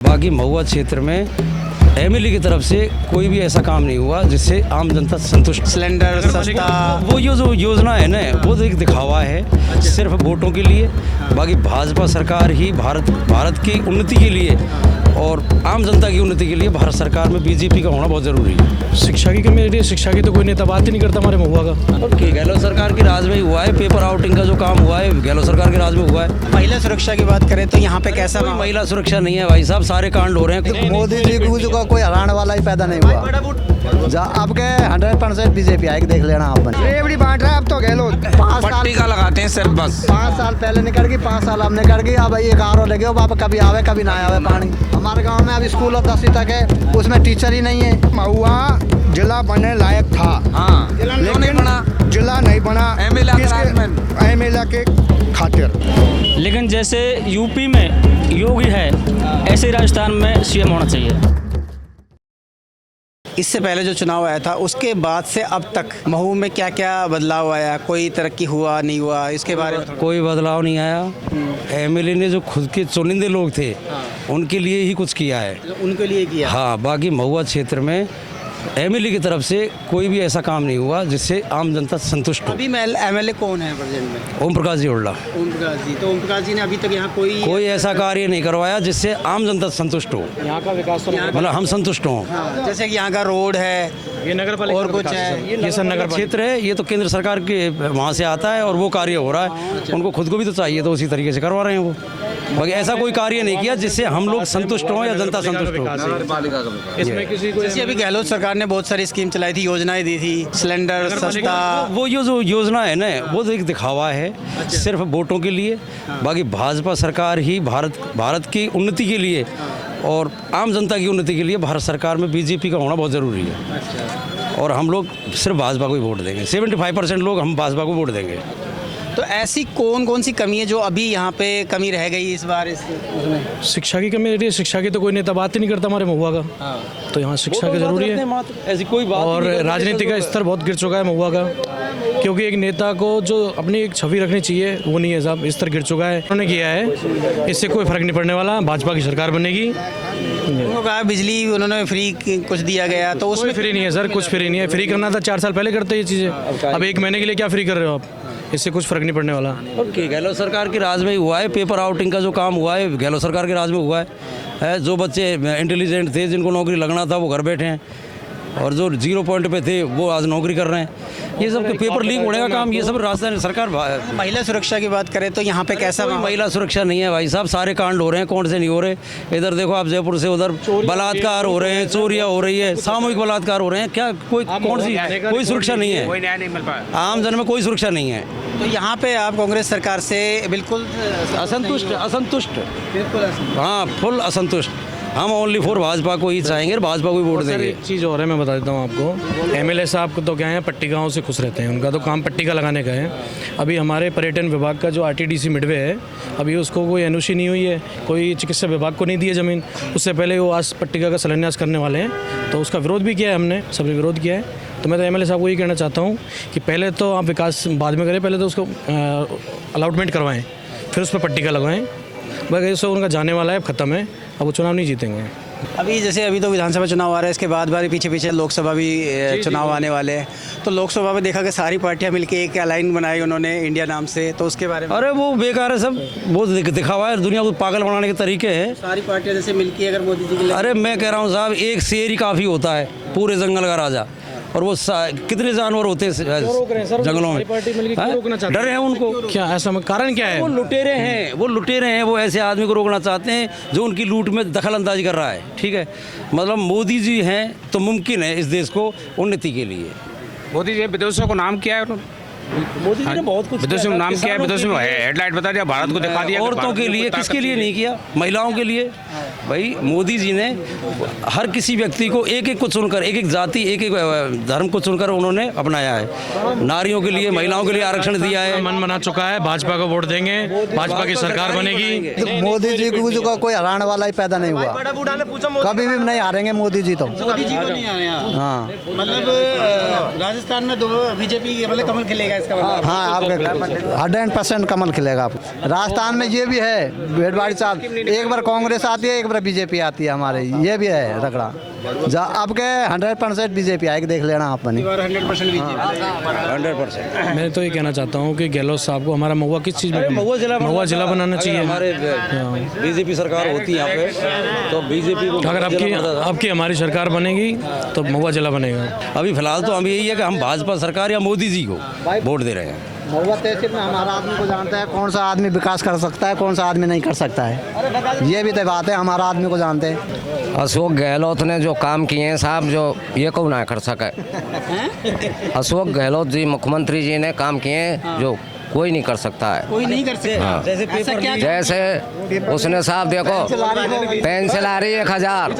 बाकी महुआ क्षेत्र में एमएलए की तरफ से कोई भी ऐसा काम नहीं हुआ जिससे आम जनता संतुष्ट। सिलेंडर सस्ता, वो ये जो योजना है ना, वो तो एक दिखावा है सिर्फ वोटों के लिए। बाकी भाजपा सरकार ही भारत की उन्नति के लिए और आम जनता की उन्नति के लिए भारत सरकार में बीजेपी का होना बहुत ज़रूरी है। शिक्षा की कमी है, शिक्षा की तो कोई नेता बात ही नहीं करता हमारे महुआ का। और गहलोत सरकार के राज में ही हुआ है, पेपर आउटिंग का जो काम हुआ है गहलोत सरकार के राज में हुआ है। महिला सुरक्षा की बात करें तो यहाँ पे कैसा कोई महिला सुरक्षा नहीं है भाई साहब, सारे कांड हो रहे हैं। मोदी जी का कोई हराने वाला ही पैदा नहीं हुआ। अब के 100% बीजेपी आएगी, देख लेना आप। रेवड़ी बांट रहा है अब तो गहलोत, पट्टी का लगाते हैं सिर्फ बस। 5 साल पहले निकल गई, 5 साल अब निकल गई। अब एक आर लगे हो बाबा, कभी आवे कभी ना आवे पानी। हमारे गांव में अभी स्कूल और 10वीं तक है, उसमें टीचर ही नहीं है। महुआ जिला बनने लायक था, हाँ, नहीं बना, जिला नहीं बना एमएलए के खातिर। लेकिन जैसे यूपी में योगी है, ऐसे ही राजस्थान में सीएम होना चाहिए। इससे पहले जो चुनाव आया था उसके बाद से अब तक महू में क्या क्या बदलाव आया, कोई तरक्की हुआ नहीं हुआ, इसके बारे में कोई बदलाव नहीं आया। एमएलए ने जो खुद के चुनिंदे लोग थे उनके लिए ही कुछ किया है, उनके लिए किया। हाँ, बाकी महुआ क्षेत्र में एमएलए की तरफ से कोई भी ऐसा काम नहीं हुआ जिससे आम जनता संतुष्ट हो। अभी एमएलए कौन है प्रेजेंट में? ओम प्रकाश जी उल्ला। ओम प्रकाश जी, तो ओम प्रकाश जी ने अभी तक यहाँ कोई ऐसा कार्य नहीं करवाया जिससे आम जनता संतुष्ट हो। यहाँ का विकास तो मतलब हम संतुष्ट हों। हाँ, जैसे कि यहाँ का रोड है, ये नगर पालिका और कुछ है, ये सब नगर क्षेत्र है, ये तो केंद्र सरकार के वहाँ से आता है और वो कार्य हो रहा है। उनको खुद को भी तो चाहिए, तो उसी तरीके से करवा रहे हैं वो। बाकी ऐसा कोई कार्य नहीं किया जिससे हम लोग संतुष्ट हों या जनता संतुष्ट हो। इसमें किसी को जैसे अभी गहलोत सरकार ने बहुत सारी स्कीम चलाई थी, योजनाएं दी थी, सिलेंडर सस्ता। वो ये जो योजना है ना, वो तो एक दिखावा है सिर्फ वोटों के लिए। बाकी भाजपा सरकार ही भारत की उन्नति के लिए और आम जनता की उन्नति के लिए भारत सरकार में बीजेपी का होना बहुत ज़रूरी है। और हम लोग सिर्फ भाजपा को ही वोट देंगे। 75% लोग हम भाजपा को वोट देंगे। तो ऐसी कौन सी कमी है जो अभी यहाँ पे कमी रह गई इस बार उसमें? शिक्षा की कमी है, शिक्षा की तो कोई नेता बात ही नहीं करता हमारे महुआ का। तो यहाँ शिक्षा की जरूरी है, ऐसी कोई बात और नहीं। राजनीति का स्तर बहुत गिर चुका है महुआ का, क्योंकि एक नेता को जो अपनी एक छवि रखनी चाहिए वो नहीं है साहब। स्तर गिर चुका है, उन्होंने किया है, इससे कोई फर्क नहीं पड़ने वाला। भाजपा की सरकार बनेगी। उन्होंने कहा बिजली उन्होंने फ्री कुछ दिया गया, तो उसमें फ्री नहीं है सर, कुछ फ्री नहीं है। फ्री करना था 4 साल पहले करते ये चीज़ें, अब 1 महीने के लिए क्या फ्री कर रहे हो आप? इससे कुछ फर्क नहीं पड़ने वाला। गहलोत सरकार के राज में ही हुआ है, पेपर आउटिंग का जो काम हुआ है गहलोत सरकार के राज में हुआ है। जो बच्चे इंटेलिजेंट थे, जिनको नौकरी लगना था, वो घर बैठे हैं, और जो 0 पॉइंट पे थे वो आज नौकरी कर रहे हैं। ये सब पेपर लीक होने का काम, ये सब राजस्थान सरकार। महिला सुरक्षा की बात करें तो यहाँ पे कैसा? महिला सुरक्षा नहीं है भाई साहब, सारे कांड हो रहे हैं, कौन से नहीं हो रहे। इधर देखो आप, जयपुर से उधर बलात्कार हो रहे हैं, चोरियां हो रही है, सामूहिक बलात्कार हो रहे हैं। क्या कोई सुरक्षा नहीं है, कोई न्याय नहीं मिल पाया, आम जन में कोई सुरक्षा नहीं है। तो यहाँ पे आप कांग्रेस सरकार से बिल्कुल असंतुष्ट हाँ, फुल असंतुष्ट। हम ओनली फॉर भाजपा को ही चाहेंगे, भाजपा को ही वोट देंगे। एक चीज़ और है, मैं बता देता हूँ आपको। एमएलए साहब को तो क्या है, पट्टी गाँव से खुश रहते हैं, उनका तो काम पट्टी का लगाने का है। अभी हमारे पर्यटन विभाग का जो आरटीडीसी मिडवे है, अभी उसको कोई एनओसी नहीं हुई है, कोई चिकित्सा विभाग को नहीं दी है ज़मीन। उससे पहले वो आज पट्टिका का शिलान्यास करने वाले हैं, तो उसका विरोध भी किया है हमने, सबने विरोध किया है। तो मैं तो एमएलए साहब को यही कहना चाहता हूँ कि पहले तो आप विकास बाद में करें, पहले तो उसको अलाउटमेंट करवाएँ, फिर उस पर पट्टिका लगवाएँ। बाकी सब उनका जाने वाला है, ख़त्म है, अब वो चुनाव नहीं जीतेंगे। अभी तो विधानसभा चुनाव आ रहा है, इसके बाद पीछे लोकसभा भी चुनाव आने वाले हैं। तो लोकसभा में देखा कि सारी पार्टियां मिलकर एक अलाइन बनाई उन्होंने इंडिया नाम से, तो उसके बारे में? अरे वो बेकार है सब, बहुत दिखावा है, दुनिया को पागल बनाने के तरीके हैं। सारी पार्टियां जैसे मिलकर अगर मोदी जी के अरे मैं कह रहा हूँ साहब, एक शेर ही काफ़ी होता है पूरे जंगल का राजा, और वो कितने जानवर होते हैं जंगलों में। डर है उनको, क्या ऐसा कारण क्या है? वो लुटेरे हैं, वो ऐसे आदमी को रोकना चाहते हैं जो उनकी लूट में दखल अंदाजी कर रहा है। ठीक है, मतलब मोदी जी हैं तो मुमकिन है इस देश को उन्नति के लिए। मोदी जी विदेशों को नाम किया है, मोदी जी ने बहुत कुछ विदेशों में नाम किया है, विदेशों में हेडलाइट बता दिया, भारत को दिखा दिया। औरतों के लिए किसके लिए नहीं किया? महिलाओं के लिए। भाई मोदी जी ने हर किसी व्यक्ति को एक एक को चुनकर, एक एक जाति, एक एक धर्म को चुनकर उन्होंने अपनाया है। नारियों के लिए, महिलाओं के लिए आरक्षण दिया है। मन बना चुका है, भाजपा को वोट देंगे, भाजपा की सरकार बनेगी। मोदी जी का कोई हराने वाला ही पैदा नहीं हुआ, कभी भी नहीं हारेंगे मोदी जी तो। मोदी जी को नहीं आया, हाँ, मतलब राजस्थान में 2 बीजेपी मतलब कमल खिलेगा इसका मतलब? हाँ आपके 100% कमल खिलेगा आपको। राजस्थान में ये भी है भेड़बाड़ी साहब, एक बार कांग्रेस आती है, एक बार बीजेपी आती है हमारे, ये भी है रगड़ा। अब के 100% बीजेपी आएगी, देख लेना आप बनी 100% 100%। मैं तो ये कहना चाहता हूँ कि गहलोत साहब को हमारा महुआ किस चीज़ में महुआ जिला बनाना चाहिए। हमारे बीजेपी सरकार होती है यहाँ पे तो बीजेपी को अगर आपकी हमारी सरकार बनेगी तो महुआ जिला बनेगा। अभी फिलहाल तो हम यही है कि हम भाजपा सरकार या मोदी जी को वोट दे रहे हैं। महुआ तहसील में हमारा आदमी को जानता है कौन सा आदमी विकास कर सकता है, कौन सा आदमी नहीं कर सकता है, ये भी तो बात है, हमारा आदमी को जानते हैं। अशोक गहलोत ने जो काम किए हैं साहब, जो ये कौन ना कर सके। अशोक गहलोत जी मुख्यमंत्री जी ने काम किए हैं जो कोई नहीं कर सकता है। कोई नहीं कर सकता। हाँ। जैसे उसने साहब देखो पेंसिल आ रही 1000,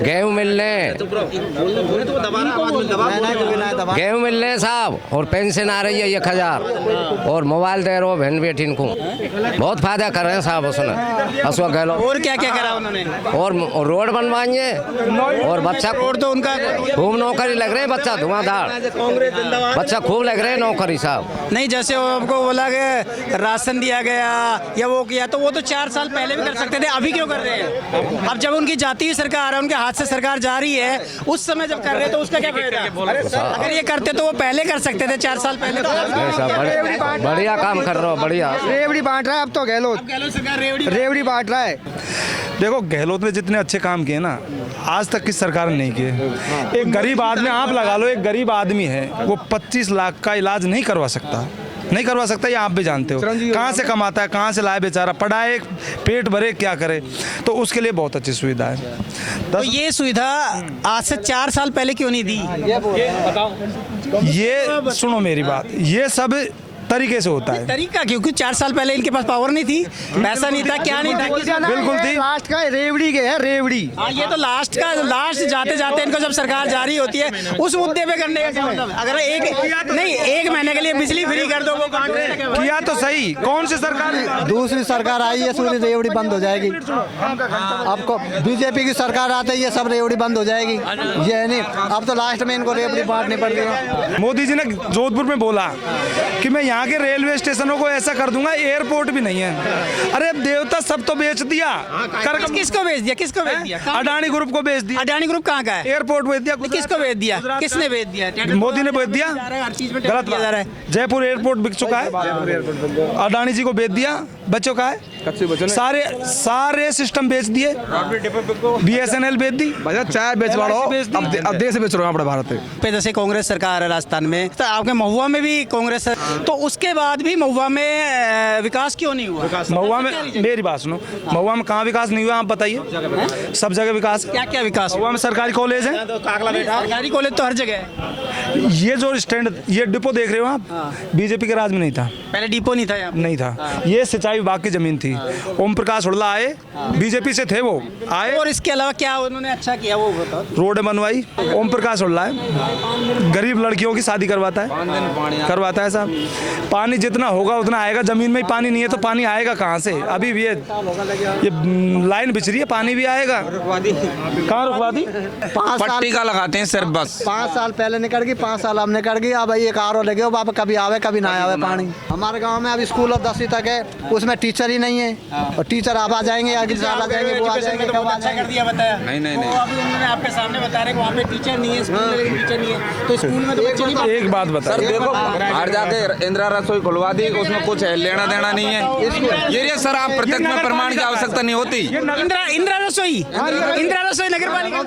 गेहूँ मिलने गेहूँ मिलने साहब, और पेंशन आ रही है 1000, और मोबाइल दे रहे हो बहन बेटी को, बहुत फायदा कर रहे हैं साहब उसने अशोक गहलोत। और क्या क्या करा उन्होंने? और रोड बनवाइए, और बच्चा रोड तो उनका खूब नौकरी लग रहे हैं, बच्चा धुआंधार बच्चा खूब लग रहे हैं नौकरी साहब। नहीं, जैसे वो आपको बोला कि राशन दिया गया या वो किया, तो वो तो 4 साल पहले भी कर सकते थे, अभी क्यों कर रहे हैं? अब जब उनकी जाती हुई सरकार है, उनके हाथ से सरकार जा रही है, उस समय जब कर रहे हैं तो उसका क्या फायदा? अगर ये करते तो वो पहले कर सकते थे, 4 साल पहले। बढ़िया काम कर रहे हो, बढ़िया। रेवड़ी बांट रहा है अब तो गहलोत, सरकार रेवड़ी बांट रहा है। देखो गहलोत ने जितने अच्छे काम किए ना आज तक किस सरकार ने नहीं किए। एक गरीब आदमी आप लगा लो, एक गरीब आदमी है वो 25 लाख का इलाज नहीं करवा सकता, नहीं करवा सकता, ये आप भी जानते हो। कहाँ से कमाता है, कहाँ से लाए बेचारा, पढ़ाए, पेट भरे, क्या करे, तो उसके लिए बहुत अच्छी सुविधा है। तो ये सुविधा आज से 4 साल पहले क्यों नहीं दी? ये सुनो मेरी बात, ये सब तरीके से होता है। तरीका क्योंकि 4 साल पहले इनके पास पावर नहीं थी, पैसा नहीं था, क्या नहीं था, बिल्कुल थी। लास्ट का रेवड़ी के है, रेवड़ी। हाँ, ये तो लास्ट जाते जाते इनको जब सरकार जारी होती है उस मुद्दे पे करने का क्या मतलब? अगर एक महीने के लिए बिजली फ्री कर दो, वो काट रहे हैं। किया तो सही, कौन सी सरकार? दूसरी सरकार आई है, सूरी रेवड़ी बंद हो जाएगी। आपको बीजेपी की सरकार आते ही ये सब रेवड़ी बंद हो जाएगी, ये नहीं। अब तो लास्ट में इनको रेवड़ी बांटनी पड़ रही है। मोदी जी ने जोधपुर में बोला कि मैं यहाँ के रेलवे स्टेशनों को ऐसा कर दूंगा, एयरपोर्ट भी नहीं है। अरे देवता, सब तो बेच दिया। किसको बेच दिया? किसको बेच दिया? अडानी ग्रुप को बेच दिया। अडानी ग्रुप कहाँ का है? एयरपोर्ट बेच दिया। किसको बेच दिया? किसने बेच दिया? मोदी ने बेच दिया। हर चीज में गलत किया जा रहा है। जयपुर एयरपोर्ट बिक चुका है, अडानी जी को बेच दिया। बच्चों का है, सारे सिस्टम बेच दिए, BSNL बेच दी, चाय बेचवाड़ो, अब देश बेच रहे हो अपने भारत पे। जैसे कांग्रेस सरकार है राजस्थान में, तो आपके महुआ में भी कांग्रेस है, तो उसके बाद भी महुआ में विकास क्यों नहीं हुआ? महुआ में, मेरी बात सुनो, महुआ में कहाँ विकास नहीं हुआ आप बताइए? सब जगह विकास। क्या क्या विकास? महुआ में सरकारी कॉलेज है, सरकारी कॉलेज तो हर जगह है। ये जो स्टैंड, ये डिपो देख रहे हो आप, बीजेपी के राज में नहीं था, पहले डिपो नहीं था यहाँ पे। नहीं था। ये सिंचाई विभाग की जमीन थी, ओम प्रकाश हुड्डा आए, बीजेपी से थे, वो आए। और इसके अलावा क्या उन्होंने अच्छा किया वो बताओ? रोड बनवाई, ओम प्रकाश हुड्डा है, गरीब लड़कियों की शादी करवाता है साहब। पानी जितना होगा उतना आएगा, जमीन में ही पानी नहीं है तो पानी आएगा कहाँ से? अभी भी ये लाइन बिछ रही है, पानी भी आएगा। कहाँ रुकवा दी? पट्टी का लगाते हैं सिर्फ, बस 5 साल पहले निकल गई, 5 साल अब निकल गई। अब एक आर लगे हो बाबा, कभी आवे कभी ना आवे पानी। हमारे गांव में अभी स्कूल 10वीं तक है, उसमें टीचर ही नहीं है, और टीचर आप आ जाएंगे, अगले साल आ जाएंगे, वो आ जाएंगे, कब आ जाएंगे। कर दिया बताया नहीं। तो अभी उन्होंने आपके सामने बता रहे कि वहाँ पे टीचर नहीं है, स्कूल में लेकिन टीचर नहीं है, तो स्कूल में तो बच्चे नहीं। एक बात बता, देखो बाहर जाके इंदिरा रसोई खुलवा दी, उसमें कुछ लेना देना नहीं है। ये सर आप प्रत्यक्ष में प्रमाण की आवश्यकता नहीं होती। इंदिरा रसोई नगर पालिका।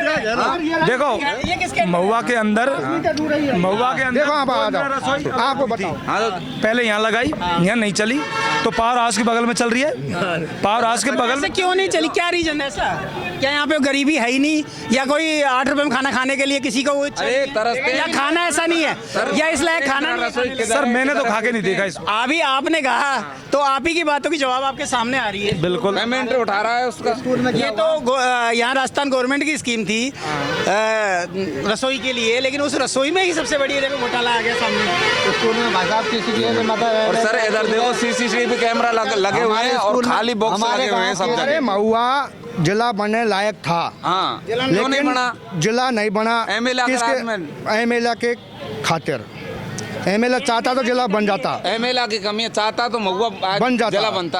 देखो महुआ के अंदर देखो आप आ जाओ, आपको बताओ। पहले यहाँ लगाई, यहाँ नहीं चली, तो पावर हाउस के बगल में चल रही है। पावर हाउस के बगल में क्यों नहीं चली? क्या रीजन है ऐसा? क्या यहाँ पे गरीबी है ही नहीं, या कोई 8 रुपए में खाना खाने के लिए किसी को वो तरसते या खाना ऐसा नहीं है, या इस लायक खाना नहीं? सर मैंने तो खा के नहीं देखा इसको। अभी आपने कहा तो आप ही की बातों की जवाब आपके सामने आ रही है। बिल्कुल पेमेंट उठा रहा है उसका। ये तो यहाँ राजस्थान गवर्नमेंट की स्कीम थी रसोई के लिए, लेकिन उस रसोई में ही सबसे बड़ी देखो घोटाला आ गया सामने। स्कूल में भाई साहब और सर इधर देखो CCTV कैमरा लगे हुए हैं और खाली बॉक्स लगे हुए हैं सब अरे जगह। महुआ जिला बनने लायक था, हाँ, क्यों नहीं बना? जिला नहीं बना। MLA MLA के खातिर एमएलए चाहता तो जिला बन जाता, एमएलए की कमी है, चाहता तो महुआ बन जाता। जिला बनता।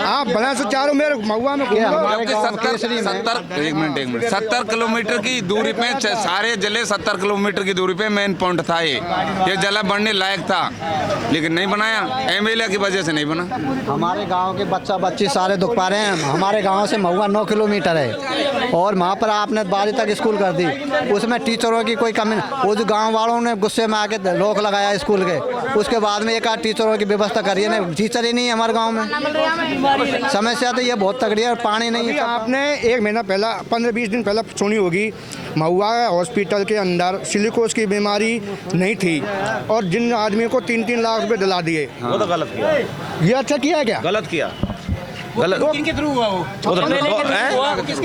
आप बना से चारों मेरे महुआ में घूम लो। क्योंकि 70 किलोमीटर की दूरी पे सारे जिले 70 किलोमीटर की दूरी पे मेन पॉइंट था ये जिला बनने लायक था, लेकिन नहीं बनाया, एमएलए की वजह से नहीं बना। हमारे गांव के बच्चा बच्ची सारे दुख पा रहे हैं। हमारे गांव से महुआ 9 किलोमीटर है और वहाँ पर आपने 12 तक स्कूल कर दी, उसमें टीचरों की कोई कमी नहीं। वो जो गाँव वालों ने गुस्से में आके रोक लगाया स्कूल के, उसके बाद में एक आध टीचरों की व्यवस्था करी है, नहीं टीचर ही नहीं है हमारे गाँव में। समस्या तो ये बहुत तगड़ी है और पानी नहीं है। आपने 1 महीना पहला 15-20 दिन पहले सुनी होगी, महुआ हॉस्पिटल के अंदर सिलिकोस की बीमारी नहीं थी और जिन आदमी को 3-3 लाख रुपए दिला दिए। वो तो गलत किया, ये अच्छा किया है क्या? गलत किया, गलत। किनके थ्रू हुआ वो?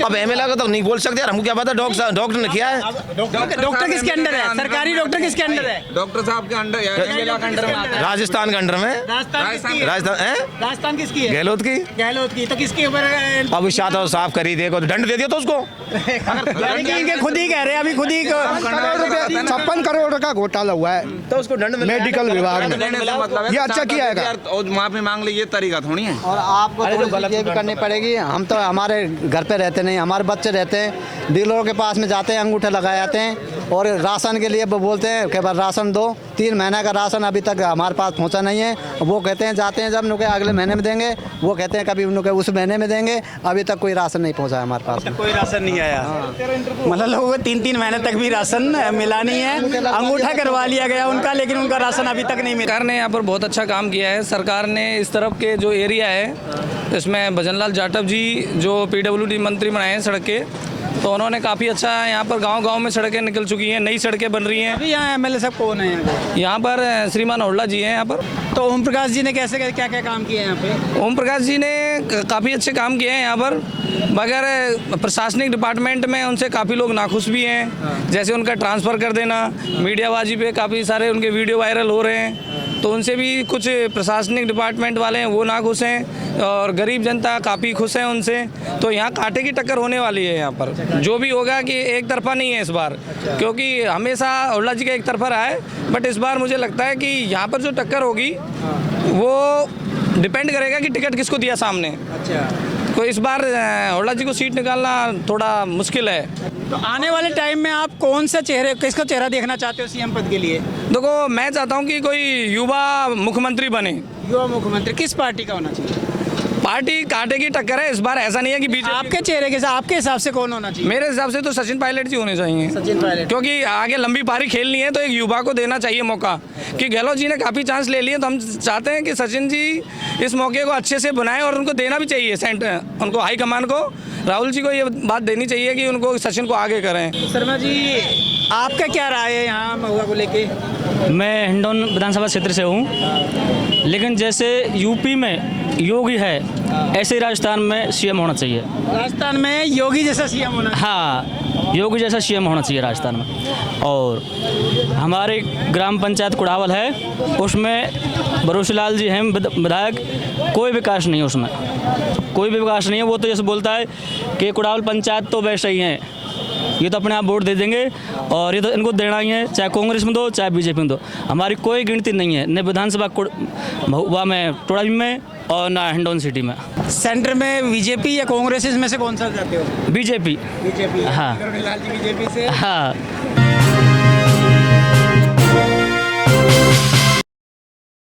अब एमएलए का तो नहीं बोल सकते यार, हमको क्या पता, डॉक्टर ने किया है। डॉक्टर किसके अंडर है? सरकारी डॉक्टर किसके अंडर है? डॉक्टर साहब के अंडर, एमएलए के अंडर में आता है। राजस्थान के अंडर में, राजस्थान किसकी है? गहलोत की। गहलोत की। तो किसके ऊपर? अब शाह साफ करी देखो, दंड दे दिया तो उसको। इनके खुद ही कह रहे हैं, अभी खुद ही 56 करोड़ का घोटाला हुआ है तो उसको दंड मेडिकल विभाग में। मतलब ये अच्छा किया है और माफी मांग ली, ये तरीका थोड़ी है। और आपको थोड़ी ये भी करनी पड़ेगी। हम तो हमारे घर पे रहते नहीं, हमारे बच्चे रहते हैं, डीलरों के पास में जाते हैं, अंगूठे लगाए जाते हैं और राशन के लिए वो बोलते हैं कि राशन दो। 3 महीने का राशन अभी तक हमारे पास पहुंचा नहीं है। वो कहते हैं जाते हैं जब उनके अगले महीने में देंगे, वो कहते हैं कभी उनके उस महीने में देंगे, अभी तक कोई राशन नहीं पहुंचा है हमारे पास। कोई राशन नहीं आया। मतलब लोगों को 3-3 महीने तक भी राशन मिला नहीं है। अंगूठा करवा लिया गया उनका, लेकिन उनका राशन अभी तक नहीं मिला। सरकार ने यहाँ पर बहुत अच्छा काम किया है। सरकार ने इस तरफ के जो एरिया है, इसमें भजनलाल जाटव जी जो PWD मंत्री बनाए हैं सड़क के, तो उन्होंने काफ़ी अच्छा यहाँ पर गांव-गांव में सड़कें निकल चुकी हैं, नई सड़कें बन रही हैं। अभी यहाँ एमएलए साहब कौन है? यहाँ पर श्रीमान हुड्डा जी हैं यहाँ पर। तो ओम प्रकाश जी ने कैसे क्या क्या काम किए हैं यहाँ पे? ओम प्रकाश जी ने काफ़ी अच्छे काम किए हैं यहाँ पर, मगर प्रशासनिक डिपार्टमेंट में उनसे काफ़ी लोग नाखुश भी हैं। जैसे उनका ट्रांसफ़र कर देना, मीडियाबाजी पे काफ़ी सारे उनके वीडियो वायरल हो रहे हैं, तो उनसे भी कुछ प्रशासनिक डिपार्टमेंट वाले हैं वो नाखुश हैं और गरीब जनता काफ़ी खुश है उनसे। तो यहाँ कांटे की टक्कर होने वाली है यहाँ पर। जो भी होगा कि एक तरफा नहीं है इस बार, क्योंकि हमेशा हुड्डा जी का एक तरफा रहा है, बट इस बार मुझे लगता है कि यहाँ पर जो टक्कर होगी वो डिपेंड करेगा कि टिकट किसको दिया सामने। तो इस बार हुड्डा जी को सीट निकालना थोड़ा मुश्किल है। तो आने वाले टाइम में आप कौन सा किसका चेहरा देखना चाहते हो सीएम पद के लिए? देखो, मैं चाहता हूँ कि कोई युवा मुख्यमंत्री बने। युवा मुख्यमंत्री किस पार्टी का होना चाहिए? पार्टी कांटे की टक्कर है इस बार, ऐसा नहीं है कि बीजेपी। आपके चेहरे के साथ आपके हिसाब से कौन होना चाहिए? मेरे हिसाब से तो सचिन पायलट जी होने चाहिए। सचिन पायलट। क्योंकि आगे लंबी पारी खेलनी है तो एक युवा को देना चाहिए मौका। कि गहलोत जी ने काफ़ी चांस ले लिए, तो हम चाहते हैं कि सचिन जी इस मौके को अच्छे से बनाएं और उनको देना भी चाहिए सेंटर, उनको हाईकमान को, राहुल जी को ये बात देनी चाहिए कि उनको सचिन को आगे करें। शर्मा जी, आपका क्या राय है यहाँ महुआ को लेके? मैं हिंडौन विधानसभा क्षेत्र से हूँ, लेकिन जैसे यूपी में योगी है ऐसे ही राजस्थान में सीएम होना चाहिए। राजस्थान में योगी जैसा सीएम होना चाहिए? हाँ, योगी जैसा सीएम होना चाहिए राजस्थान में। और हमारे ग्राम पंचायत कुड़ावल है, उसमें भरोसेलाल जी हैं विधायक, कोई विकास नहीं है उसमें, कोई भी विकास नहीं है। वो तो जैसे बोलता है कि कुड़ावल पंचायत तो वैसे ही हैं, ये तो अपने आप वोट दे देंगे और ये तो इनको देना ही है, चाहे कांग्रेस में दो चाहे बीजेपी में दो। हमारी कोई गिनती नहीं है, न विधानसभा महुआ में, टोड़ावी में और ना हिंडौन सिटी में। सेंटर में बीजेपी या कांग्रेस, इसमें से कौन सा चाहते हो? बीजेपी। बीजेपी। हाँ। लाल जी बीजेपी से। हाँ।